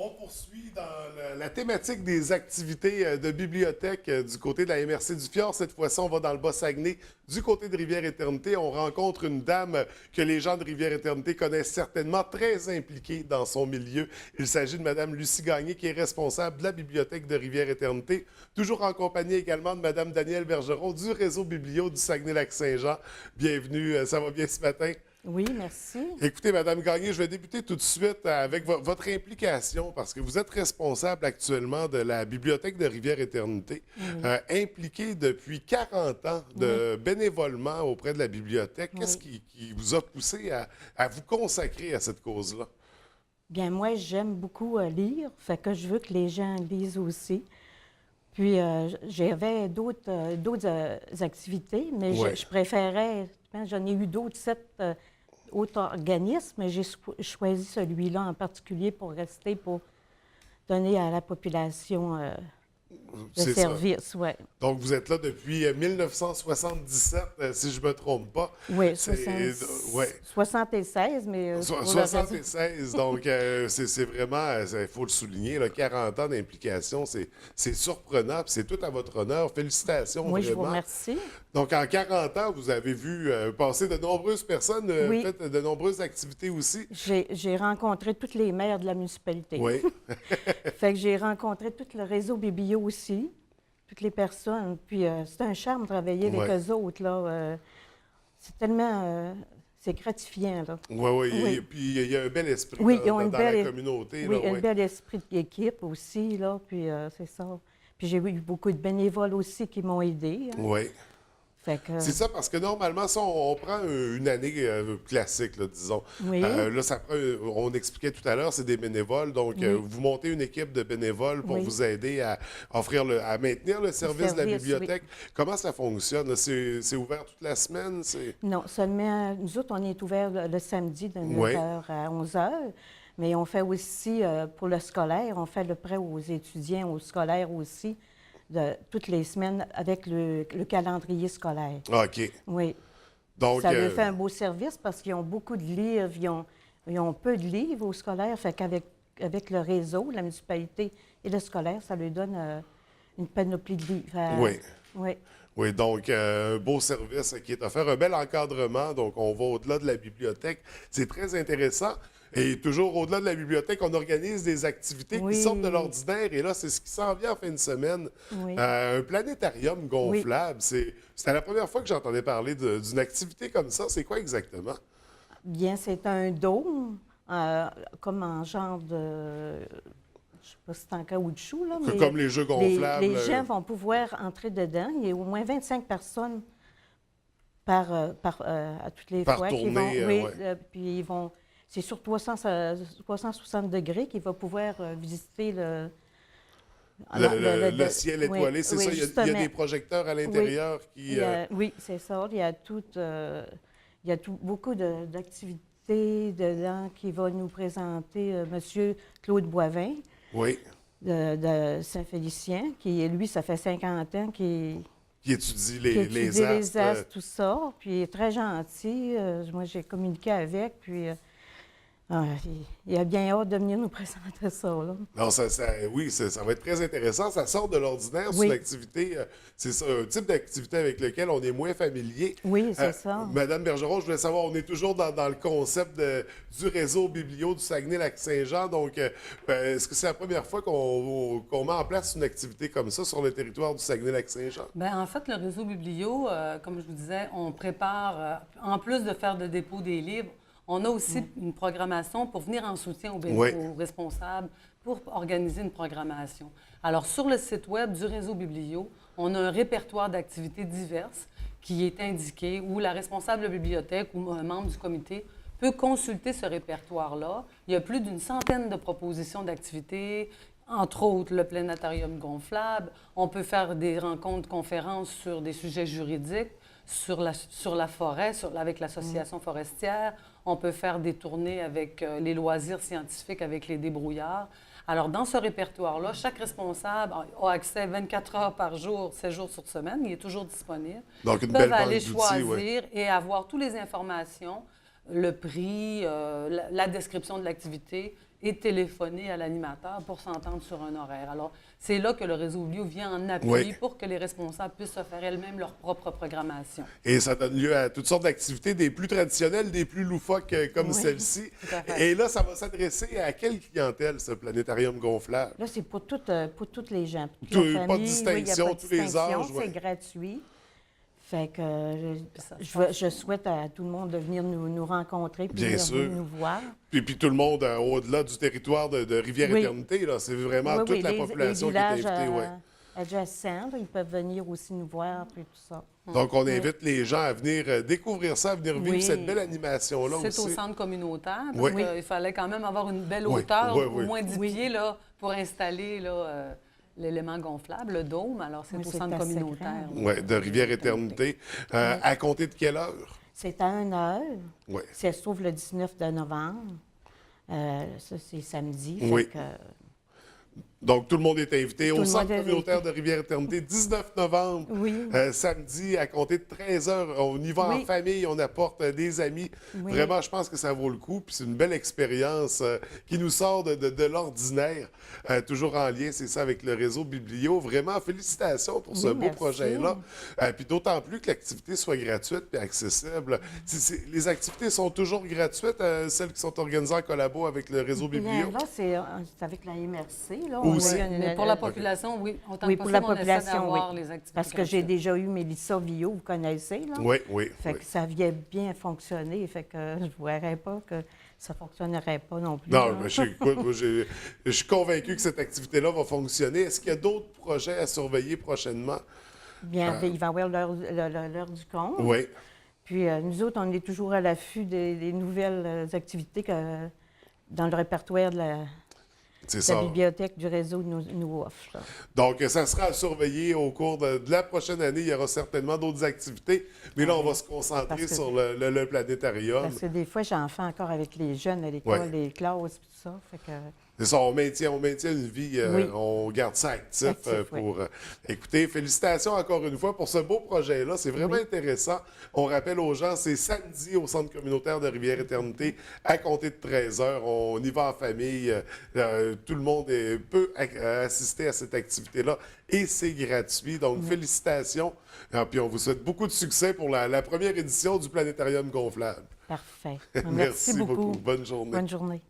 On poursuit dans la thématique des activités de bibliothèque du côté de la MRC du Fjord. Cette fois-ci, on va dans le Bas-Saguenay. Du côté de Rivière-Éternité, on rencontre une dame que les gens de Rivière-Éternité connaissent certainement, très impliquée dans son milieu. Il s'agit de Mme Lucie Gagné, qui est responsable de la bibliothèque de Rivière-Éternité, toujours en compagnie également de Mme Danielle Bergeron du réseau Biblio du Saguenay-Lac-Saint-Jean. Bienvenue, ça va bien ce matin? Oui, merci. Écoutez, Madame Gagné, je vais débuter tout de suite avec votre implication, parce que vous êtes responsable actuellement de la Bibliothèque de Rivière-Éternité, impliquée depuis 40 ans de bénévolement auprès de la bibliothèque. Qu'est-ce qui vous a poussé à vous consacrer à cette cause-là? Bien, moi, j'aime beaucoup lire, fait que je veux que les gens lisent aussi. Puis, j'avais d'autres activités, mais je préférais, j'en ai eu d'autres, 7 autres organismes, mais j'ai choisi celui-là en particulier pour rester, pour donner à la population le service. Ouais. Donc, vous êtes là depuis 1977, si je ne me trompe pas. Oui, 76, mais... 76, donc c'est vraiment, il faut le souligner, là, 40 ans d'implication, c'est surprenant, puis c'est tout à votre honneur. Félicitations, oui, vraiment. Je vous remercie. Donc, en 40 ans, vous avez vu passer de nombreuses personnes, fait de nombreuses activités aussi. J'ai rencontré toutes les maires de la municipalité. Oui. Fait que j'ai rencontré tout le réseau Biblio aussi, toutes les personnes. Puis c'est un charme de travailler avec eux autres, là. C'est tellement... c'est gratifiant, là. Oui. Et puis il y a un bel esprit dans la communauté. Oui, un bel esprit d'équipe aussi, là. Puis c'est ça. Puis j'ai eu beaucoup de bénévoles aussi qui m'ont aidé. Hein. Oui. C'est ça, parce que normalement, ça, on prend une année classique, là, disons. Oui. Là, ça prend, on expliquait tout à l'heure, c'est des bénévoles. Donc, vous montez une équipe de bénévoles pour vous aider à à maintenir le service de la bibliothèque. Comment ça fonctionne? C'est ouvert toute la semaine? Non, seulement, nous autres, on est ouvert le samedi de 9h à 11h. Mais on fait aussi, pour le scolaire, on fait le prêt aux étudiants, aux scolaires aussi, toutes les semaines avec le calendrier scolaire. OK. Oui. Donc, ça leur fait un beau service parce qu'ils ont beaucoup de livres, ils ont peu de livres au scolaire, fait qu'avec le réseau, la municipalité et le scolaire, ça leur donne une panoplie de livres. Oui, donc un beau service qui est offert, un bel encadrement, donc on va au-delà de la bibliothèque. C'est très intéressant. Et toujours au-delà de la bibliothèque, on organise des activités qui sortent de l'ordinaire. Et là, c'est ce qui s'en vient en fin de semaine. Un planétarium gonflable. C'était la première fois que j'entendais parler d'une activité comme ça. C'est quoi exactement? Bien, c'est un dôme, comme en genre de... Je ne sais pas si c'est en caoutchouc, là, mais... Comme les jeux gonflables. Les gens vont pouvoir entrer dedans. Il y a au moins 25 personnes à toutes les fois. Tournée, puis ils vont... C'est sur 360 degrés qu'il va pouvoir visiter le ciel étoilé. C'est ça, il y a des projecteurs à l'intérieur qui... Oui, c'est ça. Il y a beaucoup d'activités dedans qui va nous présenter M. Claude Boivin de Saint-Félicien, qui, lui, ça fait 50 ans qui étudie les astres, tout ça. Puis il est très gentil. Moi, j'ai communiqué avec, puis... il a bien hâte de venir nous présenter ça. Là. Non, ça va être très intéressant. Ça sort de l'ordinaire sur l'activité. C'est ça, un type d'activité avec lequel on est moins familier. Oui, c'est ça. Madame Bergeron, je voulais savoir, on est toujours dans le concept du réseau Biblio du Saguenay-Lac-Saint-Jean. Donc, est-ce que c'est la première fois qu'on met en place une activité comme ça sur le territoire du Saguenay-Lac-Saint-Jean? Bien, en fait, le réseau Biblio, comme je vous disais, on prépare, en plus de faire le dépôt des livres, on a aussi une programmation pour venir en soutien aux responsables, pour organiser une programmation. Alors, sur le site web du réseau Biblio, on a un répertoire d'activités diverses qui est indiqué, où la responsable de la bibliothèque ou un membre du comité peut consulter ce répertoire-là. Il y a plus d'une centaine de propositions d'activités, entre autres le planétarium gonflable. On peut faire des rencontres, conférences sur des sujets juridiques, sur la forêt, avec l'association forestière. On peut faire des tournées avec les loisirs scientifiques, avec les débrouillards. Alors, dans ce répertoire-là, chaque responsable a accès 24 heures par jour, 7 jours sur semaine. Il est toujours disponible. Donc, une Ils belle peuvent aller banque d'outils, choisir et avoir toutes les informations, le prix, la description de l'activité et téléphoner à l'animateur pour s'entendre sur un horaire. Alors, c'est là que le réseau Biblio vient en appui Oui. pour que les responsables puissent se faire elles-mêmes leur propre programmation. Et ça donne lieu à toutes sortes d'activités, des plus traditionnelles, des plus loufoques comme Oui, celle-ci. tout à fait. Et là, ça va s'adresser à quelle clientèle, ce planétarium gonflable? Là, c'est pour toutes les gens. Pour Tout- toute la pas de famille. distinction, Oui, il y a pas de tous les distinction, âges, ouais. c'est gratuit. Fait que Ça, je souhaite à tout le monde de venir nous rencontrer puis Bien venir sûr. nous voir. Puis tout le monde au-delà du territoire de Oui. Rivière-Éternité, là, c'est vraiment Oui, toute oui, la les population qui est villages invitée. Ouais. adjacents, là, ils peuvent venir aussi nous voir puis tout ça. Donc, on invite les gens à venir découvrir ça, à venir vivre Oui. cette belle animation-là c'est aussi. au centre communautaire, Oui. parce qu'il fallait quand même avoir une belle Oui, hauteur, oui, au oui. moins 10 Oui. pieds, là, pour installer là, l'élément gonflable, le dôme. Alors, c'est Oui, au c'est centre assez communautaire. grand. Oui, de Rivière-Éternité. À compter de quelle heure? C'est à 1 heure. Oui. Ça se trouve le 19 de novembre. Ça, c'est samedi. Oui. Fait que, Donc, tout le monde est invité Tout au le centre monde est communautaire de Rivière-Éternité, 19 novembre, Oui. Samedi, à compter de 13 heures. On y va en Oui. famille, on apporte des amis. Oui. Vraiment, je pense que ça vaut le coup. Puis c'est une belle expérience qui nous sort de l'ordinaire, toujours en lien, c'est ça, avec le réseau Biblio. Vraiment, félicitations pour ce Oui, beau merci. projet-là. Puis d'autant plus que l'activité soit gratuite et accessible. Les activités sont toujours gratuites, celles qui sont organisées en collabo avec le réseau Bien, Biblio. là, c'est avec la MRC. Là, Aussi. a une- Mais pour la population, oui, autant Oui, que pour la possible, on essaie population, d'avoir oui. les activités Parce que j'ai gratuites. déjà eu Mélissa Villot, vous connaissez, là. Oui, oui. Fait oui. que ça vient bien fonctionner. Fait que je ne verrais pas que ça ne fonctionnerait pas non plus. Non, là. mais écoute, moi, je suis convaincu que cette activité-là va fonctionner. Est-ce qu'il y a d'autres projets à surveiller prochainement? Bien, il va y avoir l'heure du compte. Oui, Puis nous autres, on est toujours à l'affût des nouvelles activités dans le répertoire de la c'est ça. bibliothèque du réseau nous offre. là. Donc, ça sera à surveiller au cours de la prochaine année. Il y aura certainement d'autres activités. Mais là, on va se concentrer Parce que- sur le planétarium. Parce que des fois, j'en fais encore avec les jeunes à l'école, Ouais. les classes, tout ça. Fait que, C'est ça, on maintient une vie, Oui. on garde ça actif, Actif, oui. pour... écoutez, félicitations encore une fois pour ce beau projet-là. C'est vraiment intéressant. On rappelle aux gens, c'est samedi au centre communautaire de Rivière-Éternité à compter de 13 heures. On y va en famille. Tout le monde peut assister à cette activité-là et c'est gratuit. Donc, félicitations. Puis on vous souhaite beaucoup de succès pour la première édition du Planétarium gonflable. parfait. Merci beaucoup. Bonne journée. Bonne journée.